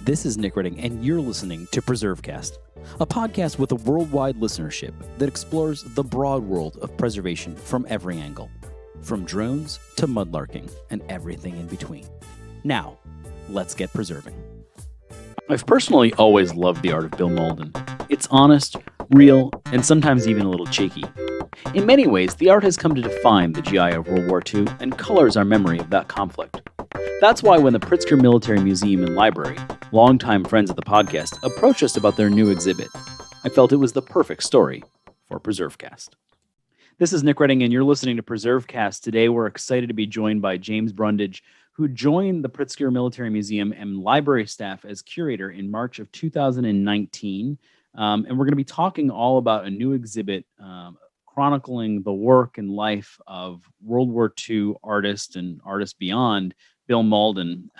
This is Nick Redding, and you're listening to PreserveCast, a podcast with a worldwide listenership that explores the broad world of preservation from every angle, from drones to mudlarking and everything in between. Now, let's get preserving. I've personally always loved the art of Bill Mauldin. It's honest, real, and sometimes even a little cheeky. In many ways, the art has come to define the GI of World War II and colors our memory of that conflict. That's why when the Pritzker Military Museum and Library, longtime friends of the podcast, approached us about their new exhibit, I felt it was the perfect story for PreserveCast. This is Nick Redding, and you're listening to PreserveCast. Today, we're excited to be joined by James Brundage, who joined the Pritzker Military Museum and Library staff as curator in March of 2019. And we're going to be talking all about a new exhibit chronicling the work and life of World War II artist and artists beyond, Bill Mauldin,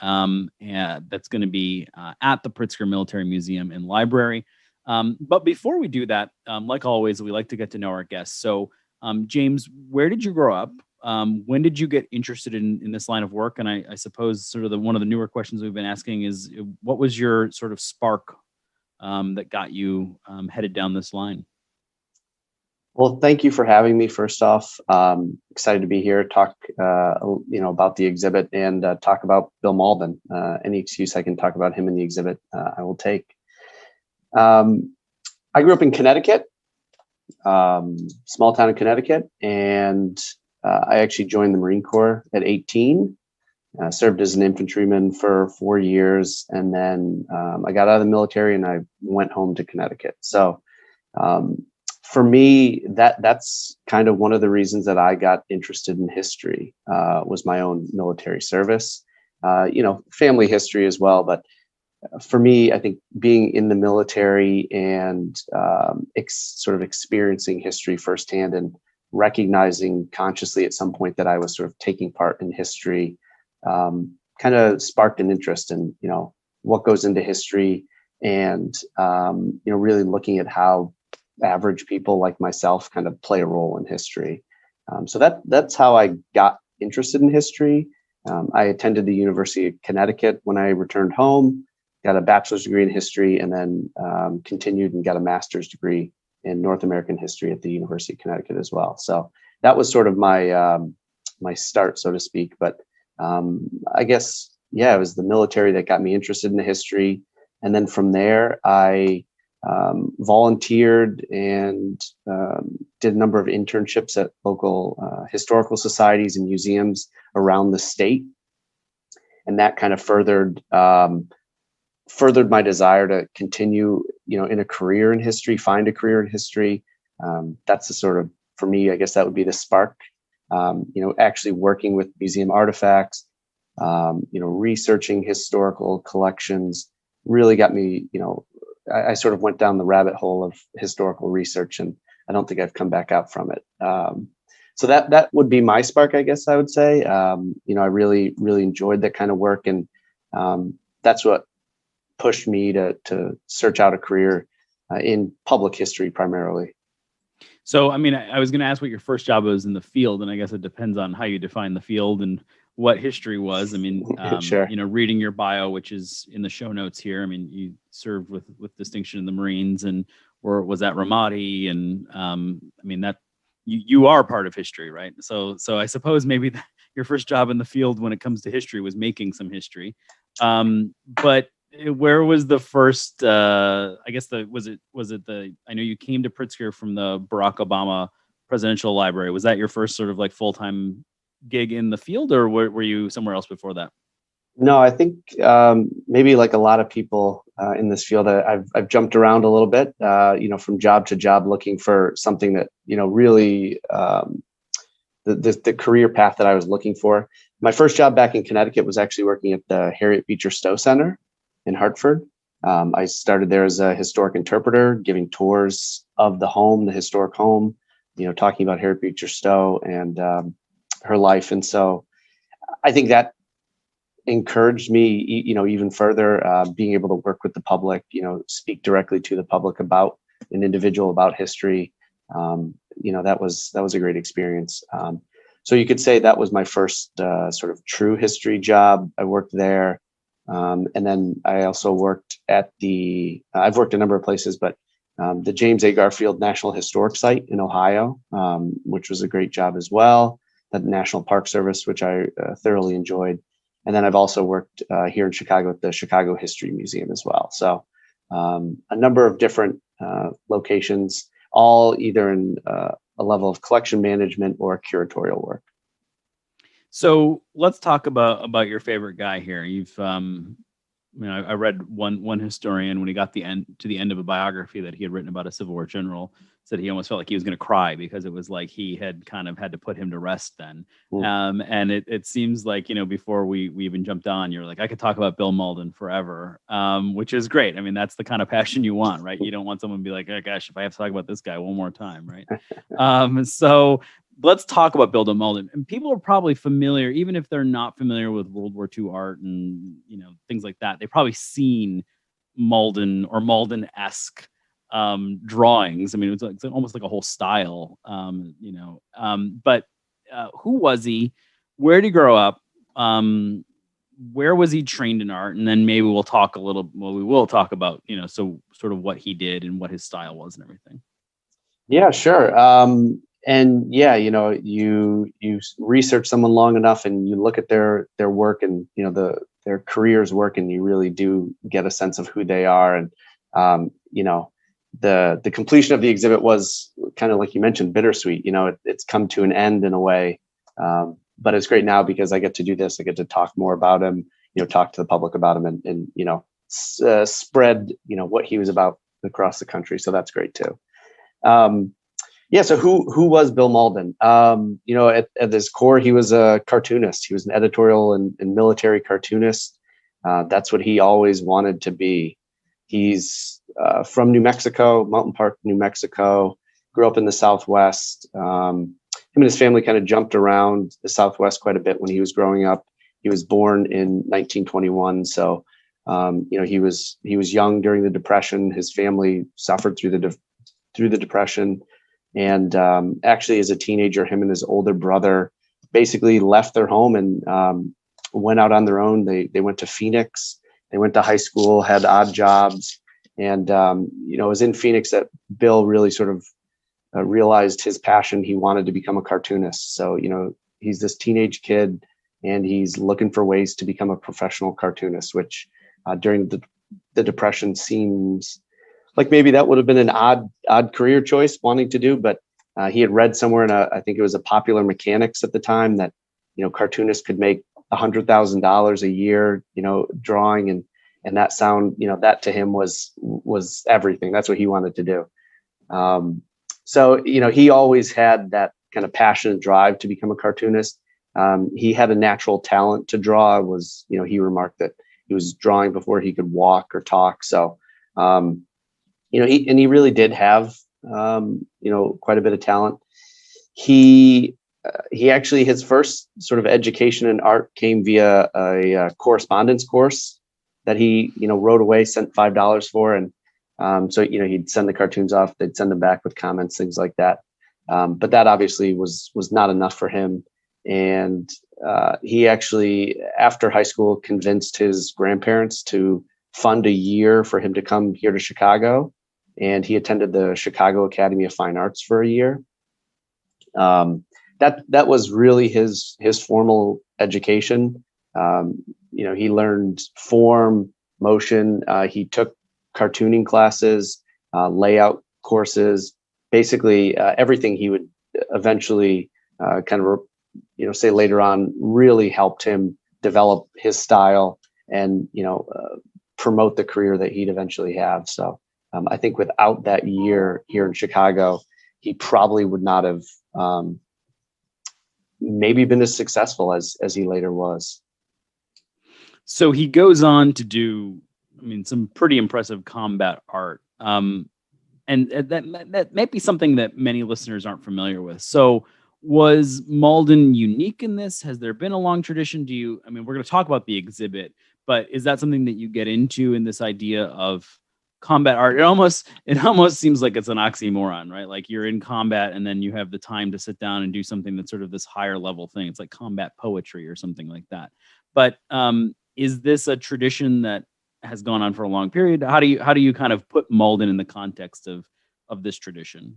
that's going to be at the Pritzker Military Museum and Library. But before we do that, like always, we like to get to know our guests. So, James, where did you grow up? When did you get interested in this line of work? And I suppose sort of one of the newer questions we've been asking is, what was your sort of spark that got you headed down this line? Well, thank you for having me. First off, excited to be here, talk about the exhibit and talk about Bill Mauldin. Any excuse I can talk about him in the exhibit, I will take. I grew up in Connecticut, small town in Connecticut, and I actually joined the Marine Corps at 18. Served as an infantryman for 4 years, and then I got out of the military and I went home to Connecticut. So for me, that's kind of one of the reasons that I got interested in history, was my own military service, family history as well. But for me, I think being in the military and sort of experiencing history firsthand and recognizing consciously at some point that I was sort of taking part in history, kind of sparked an interest in, what goes into history and, really looking at how average people like myself kind of play a role in history. So that's how I got interested in history. I attended the University of Connecticut when I returned home, got a bachelor's degree in history, and then continued and got a master's degree in North American history at the University of Connecticut as well. So that was sort of my my start, so to speak. But I guess, it was the military that got me interested in the history. And then from there, I volunteered and did a number of internships at local historical societies and museums around the state. And that kind of furthered my desire to continue, in a career in history, find a career in history. That's the sort of, for me, I guess that would be the spark. Actually working with museum artifacts, researching historical collections really got me, I sort of went down the rabbit hole of historical research, and I don't think I've come back out from it. So that would be my spark, I guess I would say. I really, really enjoyed that kind of work. And that's what pushed me to search out a career in public history primarily. So, I was going to ask what your first job was in the field, and I guess it depends on how you define the field and what history was. Sure. Reading your bio, which is in the show notes here. You served with distinction in the Marines and was at Ramadi, and that you are part of history, right? So I suppose maybe your first job in the field when it comes to history was making some history. But where was the first? I know you came to Pritzker from the Barack Obama Presidential Library. Was that your first sort of like full-time gig in the field, or were you somewhere else before that? No, I think maybe like a lot of people in this field, I've jumped around a little bit, from job to job, looking for something that really the career path that I was looking for. My first job back in Connecticut was actually working at the Harriet Beecher Stowe Center in Hartford. I started there as a historic interpreter, giving tours of the home, the historic home, talking about Harriet Beecher Stowe and her life. And so I think that encouraged me, even further, being able to work with the public, speak directly to the public about an individual, about history. That was a great experience. So you could say that was my first sort of true history job. I worked there And then I also worked at I've worked a number of places, but the James A. Garfield National Historic Site in Ohio, which was a great job as well. The National Park Service, which I thoroughly enjoyed. And then I've also worked here in Chicago at the Chicago History Museum as well. So a number of different locations, all either in a level of collection management or curatorial work. So let's talk about your favorite guy here. You've, I read one historian when he got to the end of a biography that he had written about a Civil War general, said he almost felt like he was going to cry because it was like he had kind of had to put him to rest then. And it seems like, before we even jumped on, you're like, I could talk about Bill Mauldin forever, which is great. I mean, that's the kind of passion you want, right? You don't want someone to be like, oh gosh, if I have to talk about this guy one more time, right? So let's talk about Bill Mauldin. And people are probably familiar, even if they're not familiar with World War II art and things like that. They've probably seen Mauldin or Mauldin-esque drawings. I mean, it's almost like a whole style, but who was he? Where did he grow up? Where was he trained in art? And then maybe we will talk about, so sort of what he did and what his style was and everything. Yeah, sure. And yeah, you research someone long enough and you look at their work and, their career's work, and you really do get a sense of who they are. And, the completion of the exhibit was kind of like you mentioned, bittersweet. It's come to an end in a way. But it's great now because I get to do this. I get to talk more about him, talk to the public about him and spread, what he was about across the country. So that's great too. Yeah. So who was Bill Mauldin? At his core, he was a cartoonist. He was an editorial and military cartoonist. That's what he always wanted to be. He's from New Mexico, Mountain Park, New Mexico, grew up in the Southwest. Him and his family kind of jumped around the Southwest quite a bit when he was growing up. He was born in 1921. So, he was young during the Depression. His family suffered through the Depression. And actually, as a teenager, him and his older brother basically left their home and went out on their own. They went to Phoenix. They went to high school, had odd jobs. And, it was in Phoenix that Bill really sort of realized his passion. He wanted to become a cartoonist. So, he's this teenage kid and he's looking for ways to become a professional cartoonist, which during the Depression seems like maybe that would have been an odd career choice wanting to do, but he had read somewhere I think it was a Popular Mechanics at the time that, cartoonists could make $100,000 a year, drawing and that sound, that to him was everything. That's what he wanted to do. So, he always had that kind of passion and drive to become a cartoonist. He had a natural talent to draw. He remarked that he was drawing before he could walk or talk. So, he really did have, quite a bit of talent. He actually, his first sort of education in art came via a correspondence course that he, wrote away, sent $5 for. And so, he'd send the cartoons off, they'd send them back with comments, things like that. But that obviously was not enough for him. And he actually, after high school, convinced his grandparents to fund a year for him to come here to Chicago. And he attended the Chicago Academy of Fine Arts for a year. That was really his formal education. He learned form, motion. He took cartooning classes, layout courses, basically everything he would eventually say later on really helped him develop his style and, promote the career that he'd eventually have. So I think without that year here in Chicago, he probably would not have maybe been as successful as he later was. So he goes on to do, some pretty impressive combat art. And that might be something that many listeners aren't familiar with. So was Mauldin unique in this? Has there been a long tradition? We're going to talk about the exhibit, but is that something that you get into in this idea of combat art? It almost seems like it's an oxymoron, right? Like you're in combat and then you have the time to sit down and do something that's sort of this higher level thing. It's like combat poetry or something like that. But is this a tradition that has gone on for a long period? How do you kind of put Mauldin in the context of this tradition?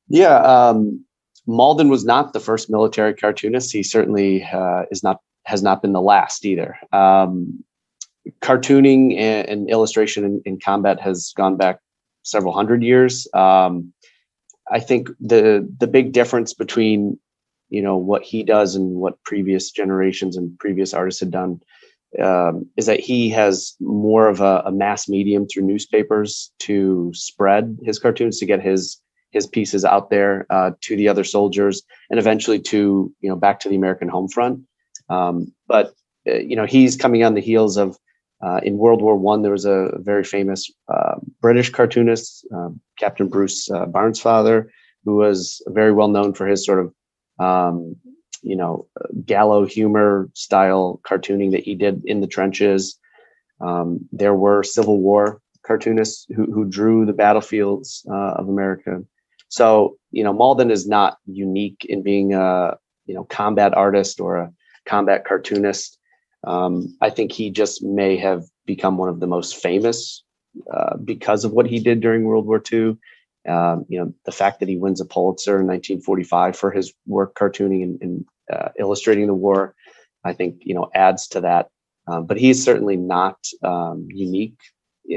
Yeah, Mauldin was not the first military cartoonist. He certainly has not been the last either. Cartooning and illustration in combat has gone back several hundred years. I think the big difference between what he does and what previous generations and previous artists had done is that he has more of a mass medium through newspapers to spread his cartoons, to get his pieces out there to the other soldiers, and eventually to back to the American home front. But he's coming on the heels of in World War I. There was a very famous British cartoonist, Captain Bruce Bairnsfather, who was very well known for his sort of gallow humor style cartooning that he did in the trenches. There were Civil War cartoonists who drew the battlefields of America. So, Mauldin is not unique in being a combat artist or a combat cartoonist. I think he just may have become one of the most famous because of what he did during World War II. The fact that he wins a Pulitzer in 1945 for his work cartooning and illustrating the war, I think, adds to that. But he's certainly not unique.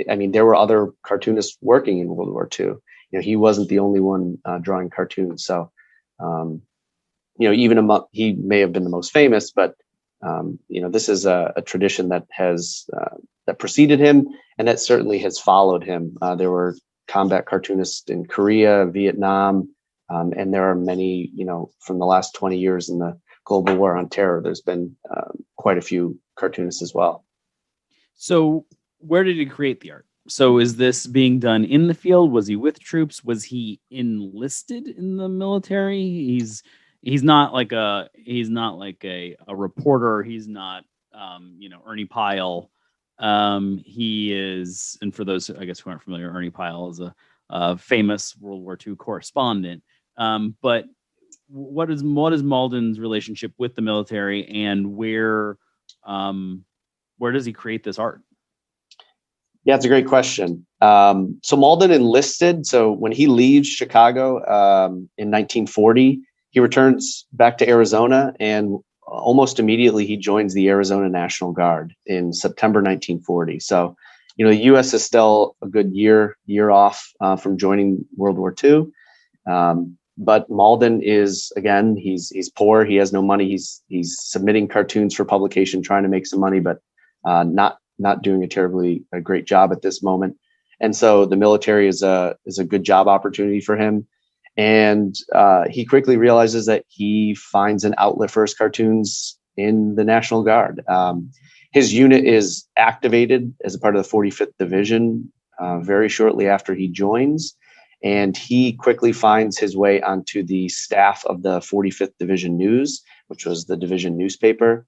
I mean, there were other cartoonists working in World War II. He wasn't the only one drawing cartoons. So, even he may have been the most famous, but this is a tradition that has that preceded him, and that certainly has followed him. There were combat cartoonists in Korea, Vietnam, and there are many, from the last 20 years in the global war on terror, there's been quite a few cartoonists as well. So where did he create the art? So is this being done in the field? Was he with troops? Was he enlisted in the military? He's not like a reporter. He's not Ernie Pyle. He is, and for those I guess who aren't familiar, Ernie Pyle is a famous World War II correspondent. But what is Mauldin's relationship with the military, and where does he create this art? Yeah, it's a great question. So Mauldin enlisted. So when he leaves Chicago in 1940, he returns back to Arizona, and almost immediately he joins the Arizona National Guard in September 1940. So, the U.S. is still a good year off from joining World War II. But Mauldin is, again, he's poor. He has no money. He's submitting cartoons for publication, trying to make some money, but not doing a great job at this moment. And so the military is a good job opportunity for him. And he quickly realizes that he finds an outlet for his cartoons in the National Guard. His unit is activated as a part of the 45th Division very shortly after he joins. And he quickly finds his way onto the staff of the 45th Division News, which was the division newspaper.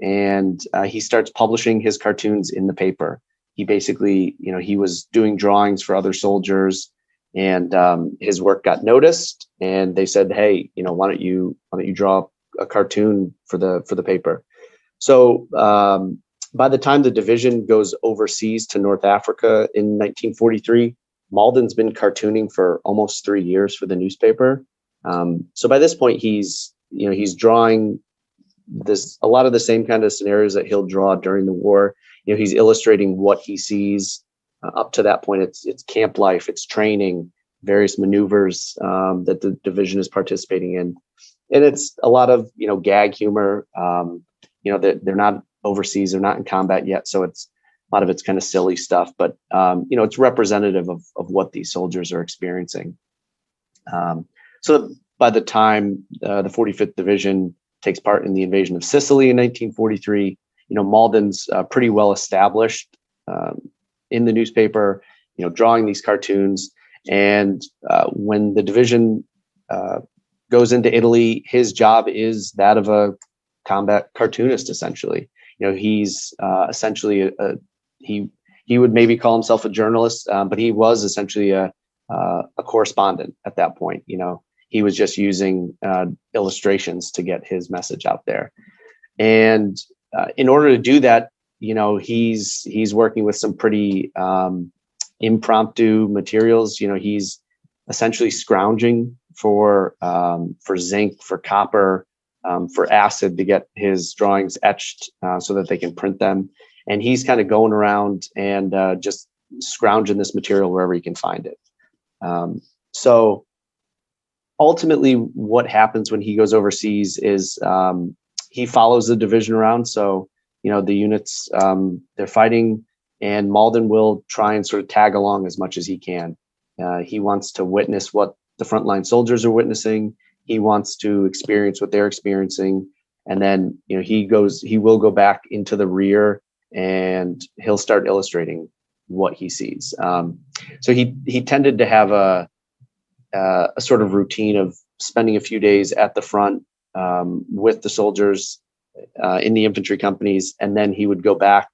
And he starts publishing his cartoons in the paper. He basically, he was doing drawings for other soldiers, and his work got noticed, and they said, "Hey, why don't you draw a cartoon for the paper?" So by the time the division goes overseas to North Africa in 1943, Mauldin's been cartooning for almost 3 years for the newspaper. So by this point, he's drawing a lot of the same kind of scenarios that he'll draw during the war. He's illustrating what he sees. Up to that point, it's camp life, it's training, various maneuvers that the division is participating in, and it's a lot of gag humor. They're not overseas, they're not in combat yet, so a lot of it's kind of silly stuff, but it's representative of what these soldiers are experiencing. So by the time the 45th Division takes part in the invasion of Sicily in 1943, Mauldin's pretty well established in the newspaper, drawing these cartoons. And when the division goes into Italy, his job is that of a combat cartoonist, essentially. He's essentially he would maybe call himself a journalist, but he was essentially a correspondent at that point. He was just using illustrations to get his message out there. And in order to do that, he's working with some pretty impromptu materials. He's essentially scrounging for zinc, for copper, for acid to get his drawings etched so that they can print them. And he's kind of going around and just scrounging this material wherever he can find it. So ultimately, what happens when he goes overseas is he follows the division around. So, the units, they're fighting, and Mauldin will try and sort of tag along as much as he can. He wants to witness what the frontline soldiers are witnessing. He wants to experience what they're experiencing. And then, he will go back into the rear and he'll start illustrating what he sees. So he tended to have a sort of routine of spending a few days at the front with the soldiers in the infantry companies, and then he would go back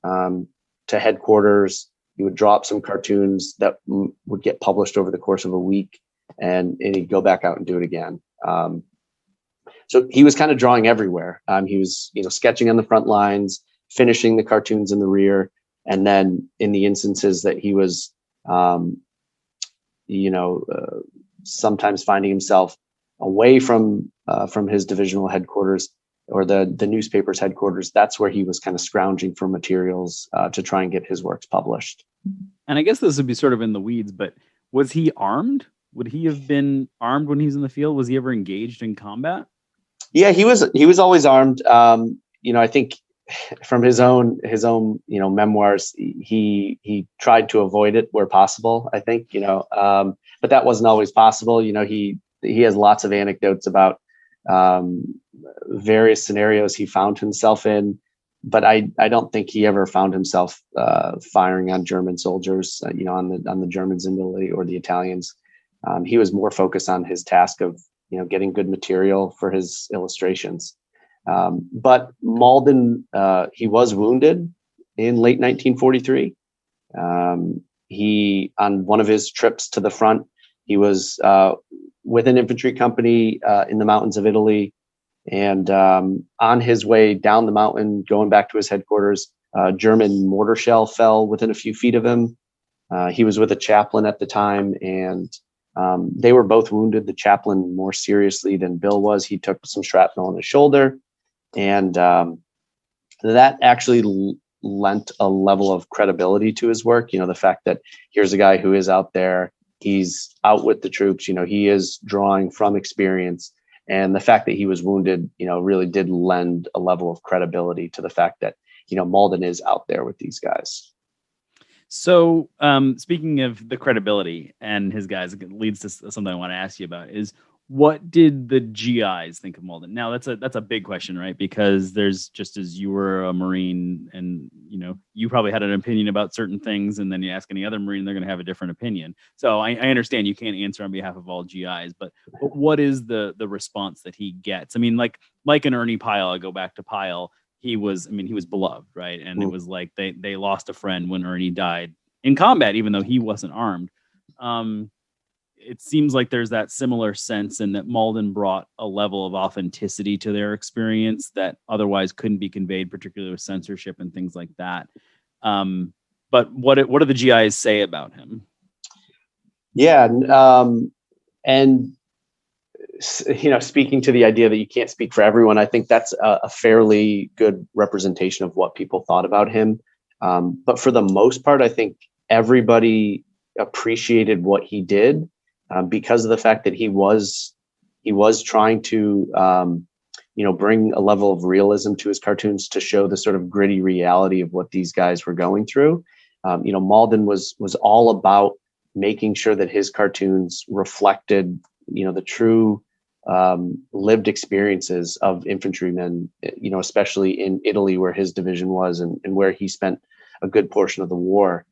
to headquarters. He would draw up some cartoons that would get published over the course of a week, and he'd go back out and do it again. So he was kind of drawing everywhere. He was, sketching on the front lines, finishing the cartoons in the rear, and then in the instances that he was, sometimes finding himself away from his divisional headquarters or the newspaper's headquarters, that's where he was kind of scrounging for materials to try and get his works published. And I guess this would be sort of in the weeds, but was he armed? Would he have been armed when he was in the field? Was he ever engaged in combat? Yeah, he was always armed. I think from his own memoirs, he tried to avoid it where possible, I think, but that wasn't always possible. He has lots of anecdotes about various scenarios he found himself in, but I don't think he ever found himself firing on German soldiers, on the Germans in Italy or the Italians. He was more focused on his task of, getting good material for his illustrations. But Mauldin, he was wounded in late 1943. He, on one of his trips to the front, he was with an infantry company in the mountains of Italy. And on his way down the mountain, going back to his headquarters, a German mortar shell fell within a few feet of him. He was with a chaplain at the time, and they were both wounded. The chaplain more seriously than Bill was. He took some shrapnel on his shoulder. And that actually lent a level of credibility to his work. The fact that here's a guy who is out there, he's out with the troops, he is drawing from experience. And the fact that he was wounded, really did lend a level of credibility to the fact that, Mauldin is out there with these guys. So speaking of the credibility and his guys, it leads to something I want to ask you about is, what did the GIs think of Mauldin? Now that's a big question, right? Because there's, just as you were a Marine and, you probably had an opinion about certain things, and then you ask any other Marine, they're going to have a different opinion. So I understand you can't answer on behalf of all GIs, but what is the response that he gets? I mean, like an Ernie Pyle, I go back to Pyle. He was beloved, right? And it was like they lost a friend when Ernie died in combat, even though he wasn't armed. It seems like there's that similar sense, and that Mauldin brought a level of authenticity to their experience that otherwise couldn't be conveyed, particularly with censorship and things like that. But what do the GIs say about him? Yeah. And, speaking to the idea that you can't speak for everyone, I think that's a fairly good representation of what people thought about him. But for the most part, I think everybody appreciated what he did. Because of the fact that he was trying to, bring a level of realism to his cartoons to show the sort of gritty reality of what these guys were going through. Mauldin was all about making sure that his cartoons reflected, the true lived experiences of infantrymen, especially in Italy, where his division was and where he spent a good portion of the war.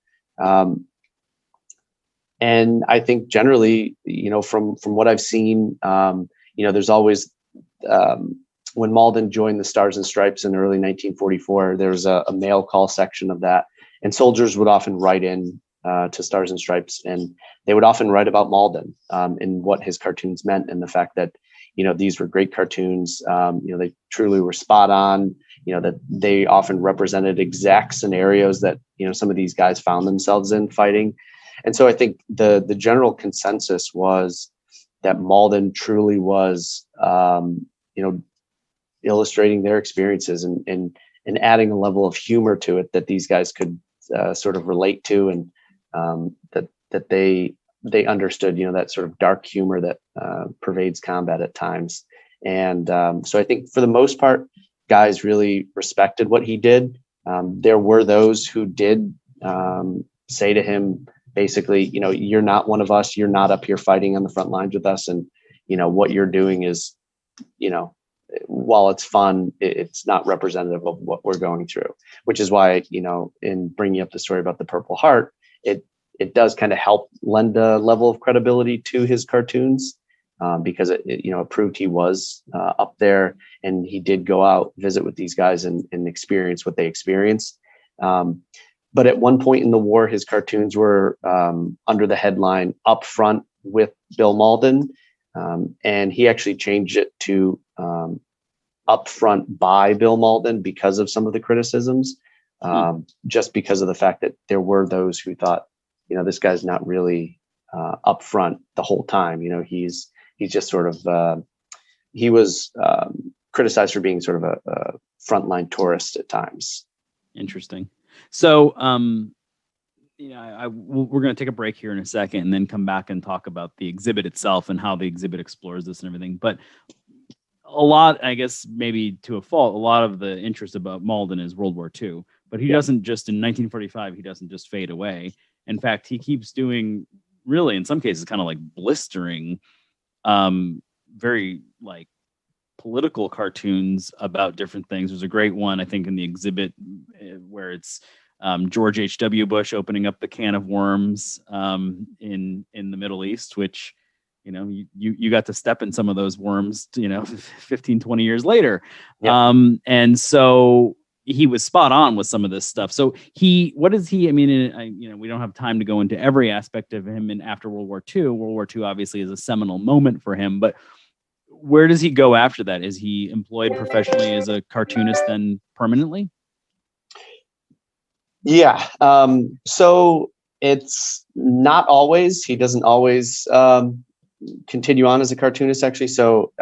And I think generally, from what I've seen, there's always, when Mauldin joined the Stars and Stripes in early 1944, there was a mail call section of that, and soldiers would often write in to Stars and Stripes, and they would often write about Mauldin and what his cartoons meant, and the fact that, these were great cartoons. They truly were spot on, that they often represented exact scenarios that, some of these guys found themselves in fighting. And so I think the general consensus was that Mauldin truly was, illustrating their experiences and adding a level of humor to it that these guys could sort of relate to, and that they understood, that sort of dark humor that pervades combat at times. And so I think for the most part, guys really respected what he did. There were those who did say to him, basically, you're not one of us. You're not up here fighting on the front lines with us. And, what you're doing is, while it's fun, it's not representative of what we're going through, which is why, in bringing up the story about the Purple Heart, it does kind of help lend a level of credibility to his cartoons, because it proved he was up there, and he did go out, visit with these guys and experience what they experienced. But at one point in the war, his cartoons were under the headline "Up Front with Bill Mauldin," and he actually changed it to "Up Front by Bill Mauldin" because of some of the criticisms, just because of the fact that there were those who thought, this guy's not really up front the whole time. He's just sort of he was criticized for being sort of a frontline tourist at times. Interesting. So, we're going to take a break here in a second and then come back and talk about the exhibit itself and how the exhibit explores this and everything. But a lot, I guess, maybe to a fault, a lot of the interest about Mauldin is World War II. But he doesn't just, in 1945, he doesn't just fade away. In fact, he keeps doing, really, in some cases, kind of like blistering, very like political cartoons about different things. There's a great one, I think, in the exhibit where it's George H.W. Bush opening up the can of worms in the Middle East, which, you got to step in some of those worms, 15, 20 years later. Yeah. And so he was spot on with some of this stuff. So we don't have time to go into every aspect of him in after World War II. World War II obviously is a seminal moment for him, but where does he go after that? Is he employed professionally as a cartoonist then permanently? Yeah. So it's not always, he doesn't always continue on as a cartoonist, actually. So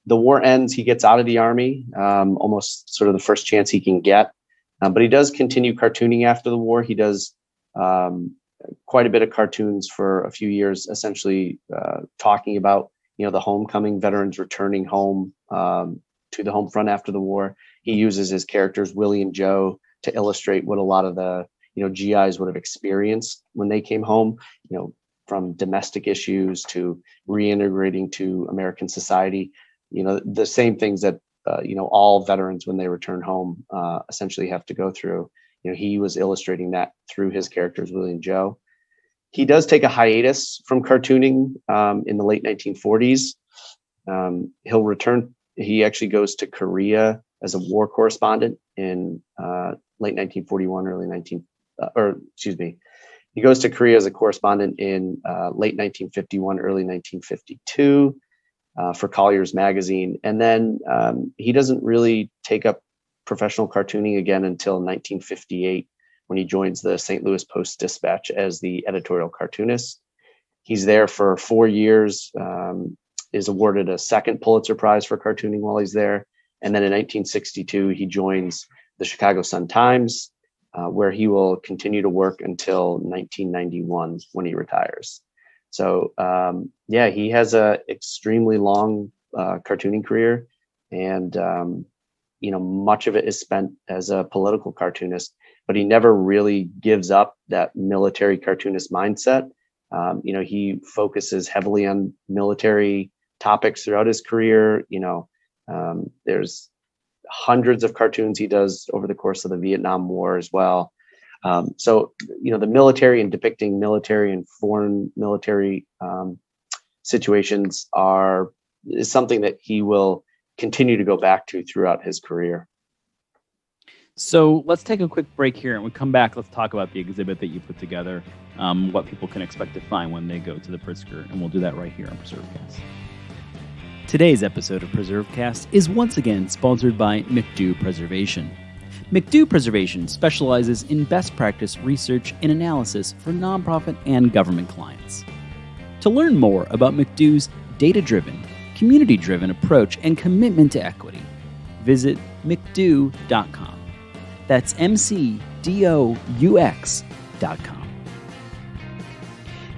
the war ends, he gets out of the army, almost sort of the first chance he can get. But he does continue cartooning after the war. He does quite a bit of cartoons for a few years, essentially talking about, the homecoming, veterans returning home to the home front after the war. He uses his characters, Willie and Joe, to illustrate what a lot of the, GIs would have experienced when they came home, from domestic issues to reintegrating to American society. The same things that, all veterans when they return home essentially have to go through. He was illustrating that through his characters, Willie and Joe. He does take a hiatus from cartooning in the late 1940s. He'll return. He actually goes to Korea as a war correspondent in late 1941, he goes to Korea as a correspondent in late 1951, early 1952 for Collier's magazine. And then he doesn't really take up professional cartooning again until 1958, when he joins the St. Louis Post-Dispatch as the editorial cartoonist. He's there for 4 years, is awarded a second Pulitzer Prize for cartooning while he's there. And then in 1962, he joins the Chicago Sun-Times, where he will continue to work until 1991 when he retires. So he has a extremely long cartooning career, and much of it is spent as a political cartoonist, but he never really gives up that military cartoonist mindset. He focuses heavily on military topics throughout his career. There's hundreds of cartoons he does over the course of the Vietnam War as well. So the military and depicting military and foreign military situations is something that he will continue to go back to throughout his career. So let's take a quick break here, and when we come back, let's talk about the exhibit that you put together, what people can expect to find when they go to the Pritzker, and we'll do that right here on PreserveCast. Today's episode of PreserveCast is once again sponsored by McDo Preservation. McDo Preservation specializes in best practice research and analysis for nonprofit and government clients. To learn more about McDo's data-driven, community-driven approach and commitment to equity, visit mcdou.com. That's MCDOUX.com.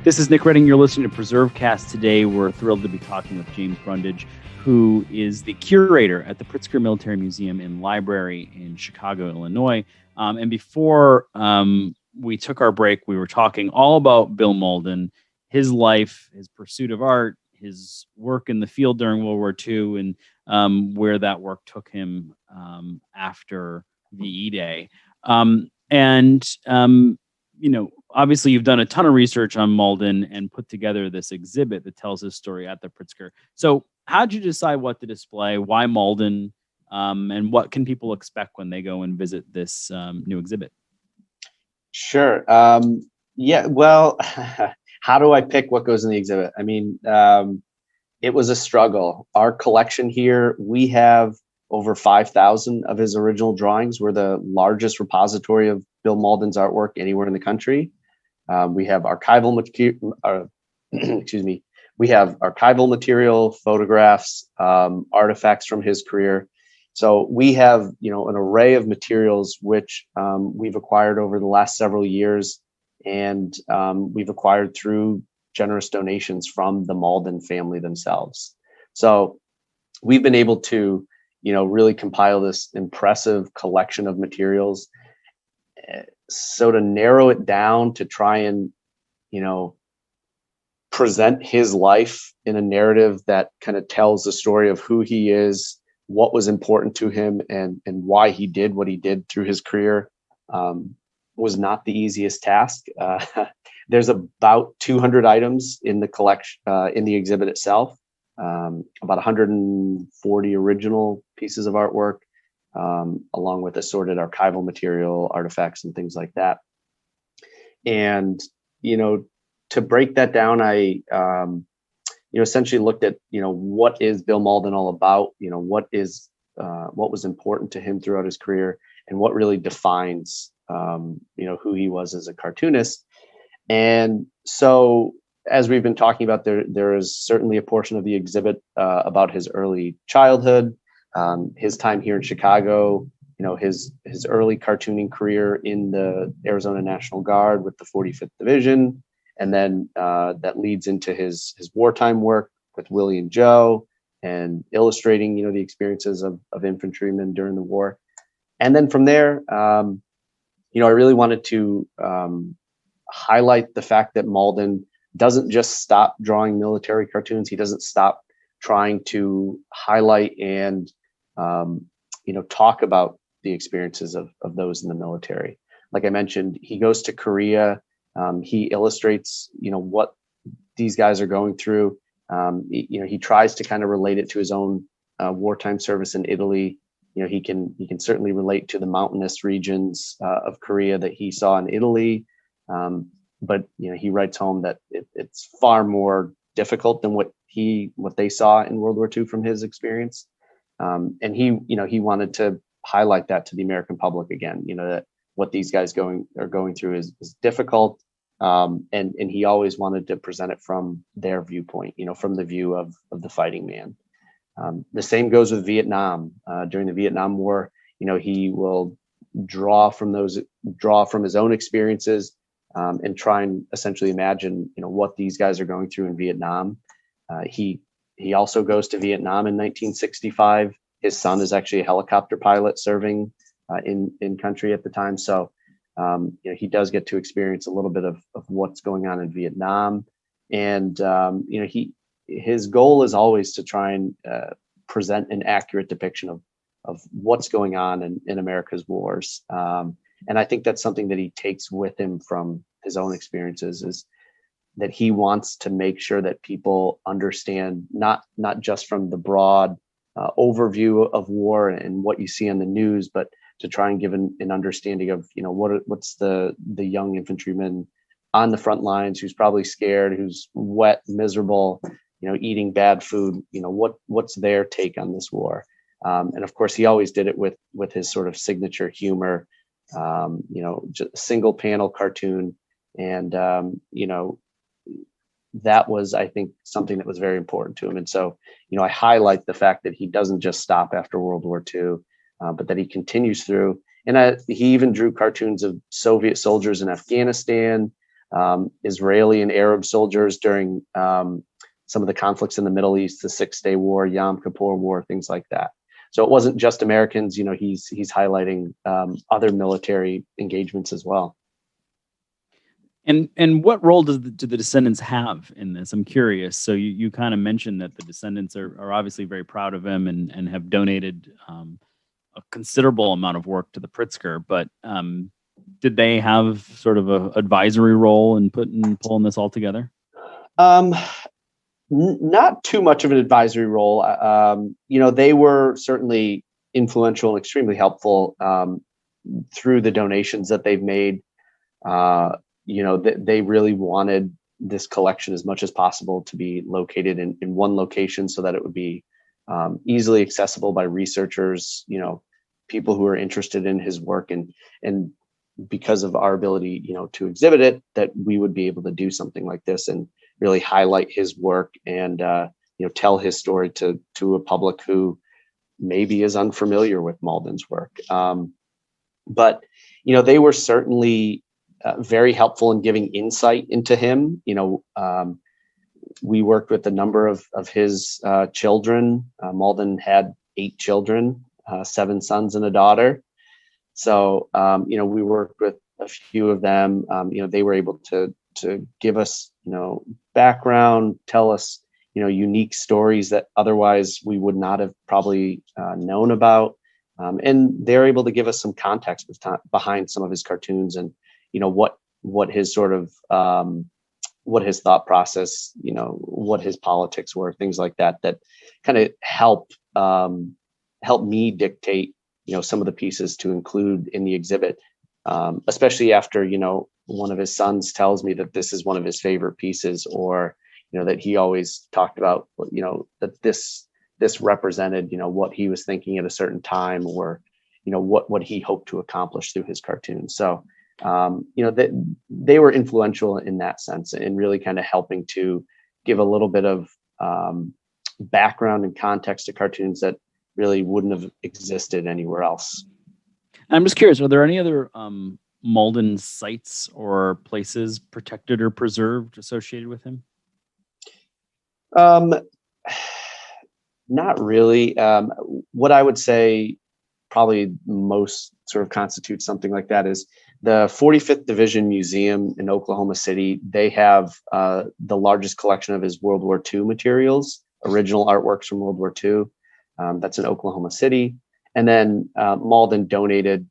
This is Nick Redding. You're listening to PreserveCast. Today, we're thrilled to be talking with James Brundage, who is the curator at the Pritzker Military Museum and Library in Chicago, Illinois. And before we took our break, we were talking all about Bill Mauldin, his life, his pursuit of art, his work in the field during World War II, and where that work took him after VE Day. Obviously, you've done a ton of research on Mauldin and put together this exhibit that tells his story at the Pritzker. So how'd you decide what to display? Why Mauldin? And what can people expect when they go and visit this new exhibit? Sure. How do I pick what goes in the exhibit? I mean, it was a struggle. Our collection here, we have over 5,000 of his original drawings. We're the largest repository of Bill Mauldin's artwork anywhere in the country. We have archival material. We have archival material, photographs, artifacts from his career. So we have, an array of materials which we've acquired over the last several years, and we've acquired through generous donations from the Mauldin family themselves. So we've been able to, really compile this impressive collection of materials. So to narrow it down to try and, present his life in a narrative that kind of tells the story of who he is, what was important to him, and why he did what he did through his career, was not the easiest task. There's about 200 items in the collection, in the exhibit itself, about 140 original pieces of artwork, along with assorted archival material, artifacts, and things like that. And, to break that down, I, essentially looked at, what is Bill Mauldin all about? What was important to him throughout his career, and what really defines, who he was as a cartoonist. And so, as we've been talking about, there is certainly a portion of the exhibit about his early childhood, his time here in Chicago, his early cartooning career in the Arizona National Guard with the 45th Division, and then that leads into his wartime work with Willie and Joe, and illustrating, the experiences of infantrymen during the war. And then from there, I really wanted to highlight the fact that Mauldin doesn't just stop drawing military cartoons. He doesn't stop trying to highlight and, talk about the experiences of those in the military. Like I mentioned, he goes to Korea. He illustrates, what these guys are going through. He tries to kind of relate it to his own wartime service in Italy. He can certainly relate to the mountainous regions of Korea that he saw in Italy. But he writes home that it's far more difficult than what they saw in World War II from his experience. And he wanted to highlight that to the American public again, that what these guys are going through is difficult. And he always wanted to present it from their viewpoint, from the view of the fighting man. The same goes with Vietnam. During the Vietnam War, he will draw from his own experiences, and try and essentially imagine, what these guys are going through in Vietnam. He also goes to Vietnam in 1965. His son is actually a helicopter pilot serving in country at the time. So, he does get to experience a little bit of what's going on in Vietnam. And, his goal is always to try and present an accurate depiction of what's going on in America's wars. And I think that's something that he takes with him from his own experiences, is that he wants to make sure that people understand, not just from the broad overview of war and what you see on the news, but to try and give an understanding of, what's the young infantryman on the front lines, who's probably scared, who's wet, miserable, eating bad food, what's their take on this war? And of course, he always did it with his sort of signature humor, just single panel cartoon. And, that was, I think, something that was very important to him. And so, I highlight the fact that he doesn't just stop after World War II, but that he continues through. And he even drew cartoons of Soviet soldiers in Afghanistan, Israeli and Arab soldiers during some of the conflicts in the Middle East, the 6-Day War, Yom Kippur War, things like that. So it wasn't just Americans. He's highlighting other military engagements as well. And what role do the descendants have in this? I'm curious. So you kind of mentioned that the descendants are obviously very proud of him and have donated a considerable amount of work to the Pritzker, but did they have sort of a advisory role in pulling this all together? Not too much of an advisory role. They were certainly influential and extremely helpful through the donations that they've made. They really wanted this collection as much as possible to be located in one location so that it would be easily accessible by researchers, people who are interested in his work, and because of our ability, to exhibit it, that we would be able to do something like this and really highlight his work and tell his story to a public who maybe is unfamiliar with Mauldin's work. But they were certainly very helpful in giving insight into him. We worked with a number of his children. Mauldin had 8 children, 7 sons and a daughter. So, we worked with a few of them. They were able to give us, background, tell us, unique stories that otherwise we would not have probably known about. And they're able to give us some context behind some of his cartoons and, what his sort of, what his thought process, what his politics were, things like that kind of help me dictate, some of the pieces to include in the exhibit, especially after, one of his sons tells me that this is one of his favorite pieces, or, that he always talked about, that this represented, what he was thinking at a certain time, or, what he hoped to accomplish through his cartoons. So, they were influential in that sense and really kind of helping to give a little bit of background and context to cartoons that really wouldn't have existed anywhere else. I'm just curious, are there any other Mauldin sites or places protected or preserved associated with him? Not really. What I would say probably most sort of constitutes something like that is the 45th Division Museum in Oklahoma City. They have the largest collection of his World War II materials, original artworks from World War II. That's in Oklahoma City. And then Mauldin donated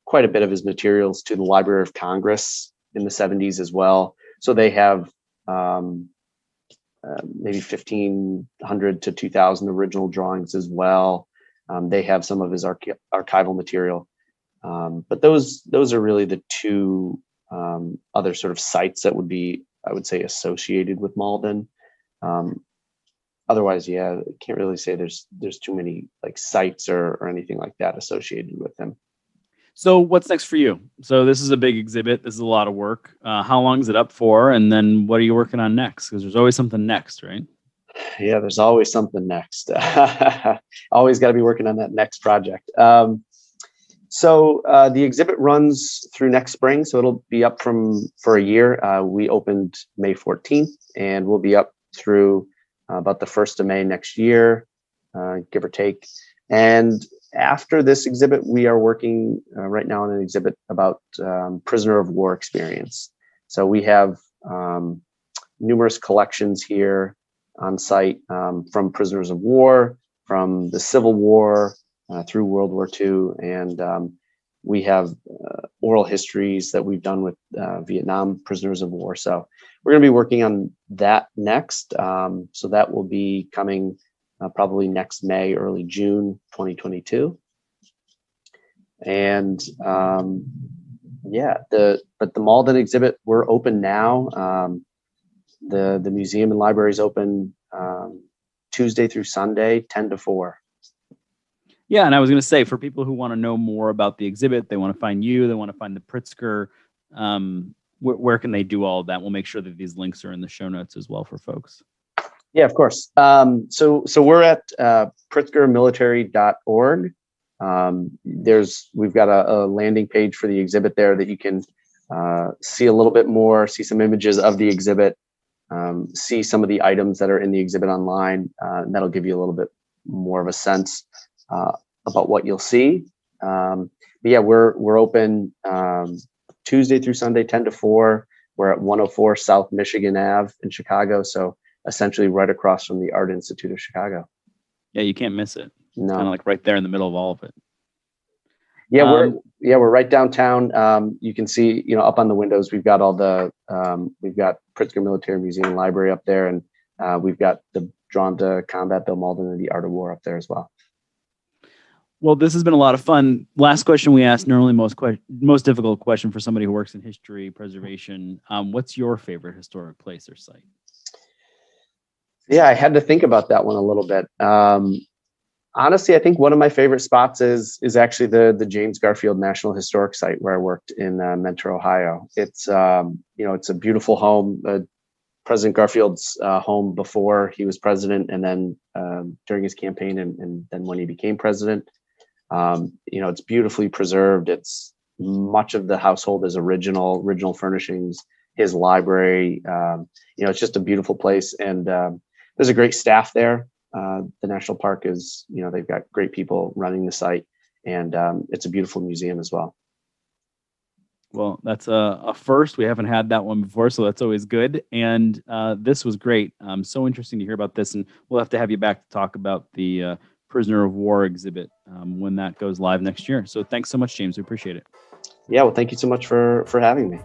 quite a bit of his materials to the Library of Congress in the 70s as well. So they have maybe 1,500 to 2,000 original drawings as well. They have some of his archival material. But those are really the two other sort of sites that would be, I would say, associated with Mauldin. Otherwise, I can't really say there's too many like sites or anything like that associated with him. So what's next for you? So this is a big exhibit. This is a lot of work. How long is it up for? And then what are you working on next? Because there's always something next, right? Yeah, there's always something next. Always got to be working on that next project. So the exhibit runs through next spring. So it'll be up for a year. We opened May 14th and we'll be up through about the 1st of May next year, give or take. And after this exhibit, we are working right now on an exhibit about prisoner of war experience. So we have numerous collections here on site from prisoners of war, from the Civil War through World War II. And we have oral histories that we've done with Vietnam prisoners of war. So we're going to be working on that next. So that will be coming probably next May, early June 2022. And but the Mauldin exhibit, we're open now. The museum and library is open Tuesday through Sunday, 10 to 4. Yeah, and I was going to say, for people who want to know more about the exhibit, they want to find you, they want to find the Pritzker, where can they do all of that? We'll make sure that these links are in the show notes as well for folks. Yeah, of course. So we're at pritzkermilitary.org. We've got a landing page for the exhibit there that you can see a little bit more, see some images of the exhibit, see some of the items that are in the exhibit online. And that'll give you a little bit more of a sense about what you'll see. But yeah, we're open Tuesday through Sunday, 10 to 4. We're at 104 South Michigan Ave in Chicago. So essentially right across from the Art Institute of Chicago. Yeah, you can't miss it. No. Kind of like right there in the middle of all of it. Yeah, we're right downtown. You can see, up on the windows, we've got we've got Pritzker Military Museum and Library up there, and we've got the Drawn to Combat Bill Mauldin and the Art of War up there as well. Well, this has been a lot of fun. Last question we asked, normally most difficult question for somebody who works in history preservation. What's your favorite historic place or site? Yeah, I had to think about that one a little bit. Honestly, I think one of my favorite spots is actually the James Garfield National Historic Site where I worked in Mentor, Ohio. It's it's a beautiful home. President Garfield's home before he was president, and then during his campaign, and then when he became president. It's beautifully preserved. It's much of the household is original furnishings. His library, it's just a beautiful place, and there's a great staff there. The national park is, they've got great people running the site, and it's a beautiful museum as well. Well, that's a first. We haven't had that one before, so that's always good. And this was great. So interesting to hear about this, and we'll have to have you back to talk about the Prisoner of War exhibit when that goes live next year. So thanks so much, James. We appreciate it. Yeah, well, thank you so much for having me.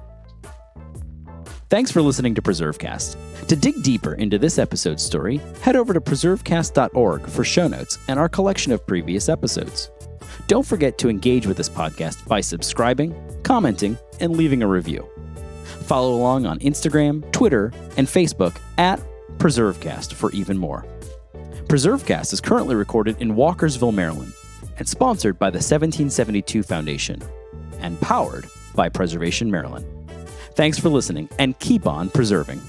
Thanks for listening to PreserveCast. To dig deeper into this episode's story, head over to PreserveCast.org for show notes and our collection of previous episodes. Don't forget to engage with this podcast by subscribing, commenting, and leaving a review. Follow along on Instagram, Twitter, and Facebook at PreserveCast for even more. PreserveCast is currently recorded in Walkersville, Maryland, and sponsored by the 1772 Foundation, and powered by Preservation Maryland. Thanks for listening, and keep on preserving.